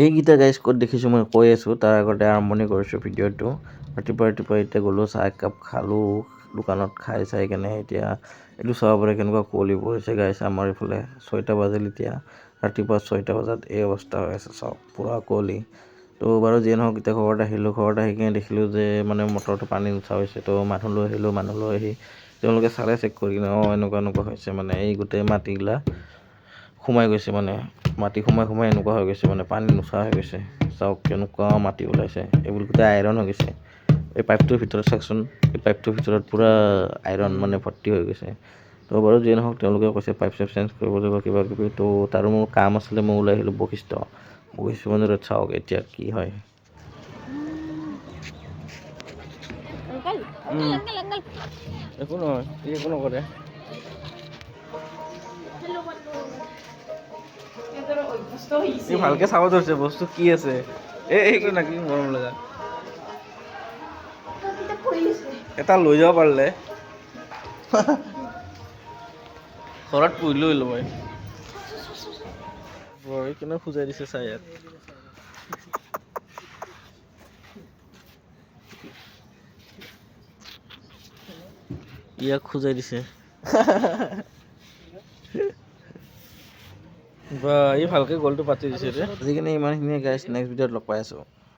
এইকেইটা গাইজ ক'ত দেখিছোঁ মই কৈ আছোঁ, তাৰ আগতে আৰম্ভণি কৰিছোঁ ভিডিঅ'টো। ৰাতিপুৱা এতিয়া গ'লোঁ, চাহ একাপ খালোঁ দোকানত, খাই চাই কেনে এতিয়া এইটো চাব পাৰে কেনেকুৱা কুঁৱলী পৰিছে গাইজ আমাৰ এইফালে। 6টা বাজিল এতিয়া, ৰাতিপুৱা 6টা বজাত এই অৱস্থা হৈ আছে চাওক, পূৰা কুঁৱলী। তো বাৰু যিয়ে নহওক এতিয়া ঘৰত আহিলোঁ, ঘৰত আহি কিনে দেখিলোঁ যে মানে মটৰটো পানী নুঠা হৈছে। তো মানুহ লৈ আহিলোঁ, মানুহ লৈ আহি তেওঁলোকে চালে, চেক কৰি কিনে এনেকুৱা হৈছে মানে এই গোটেই মাটিগিলা সোমাই গৈছে, মানে মাটি সোমাই এনেকুৱা হৈ গৈছে, মানে পানী নোচোৱা হৈ গৈছে। চাওক কেনেকুৱা মাটি ওলাইছে, এইবোৰ গোটেই আইৰণ হৈ গৈছে। এই পাইপটোৰ ভিতৰত চাওকচোন, এই পাইপটোৰ ভিতৰত পূৰা আইৰণ মানে ভৰ্তি হৈ গৈছে। তো বাৰু যিয়ে নহওক তেওঁলোকে কৈছে পাইপ চাইপ চেঞ্জ কৰিব লাগিব কিবা কিবি। তো তাৰো মোৰ কাম আছিলে, মই ওলাই আহিলোঁ বশিষ্ঠ মন্দিৰত। চাওক এতিয়া কি হয়। একো নহয়, একো নকৰে। ভালকে চাব ধৰিছে বস্তু কি আছে, এইটো নাকি মৰম লগা এটা লৈ যাব পাৰিলে ঘৰত পুহিলো মই। কেনে খুজাই দিছে চাই ইয়াত। ইয়াক খুজাই দিছে। বা ই ভালকে গ'লটো পাতি দিছে ৰে। আজিকালি ইমানখিনিয়ে গাইছ, নেক্সট ভিডিঅ'ত লগ পাই আছোঁ।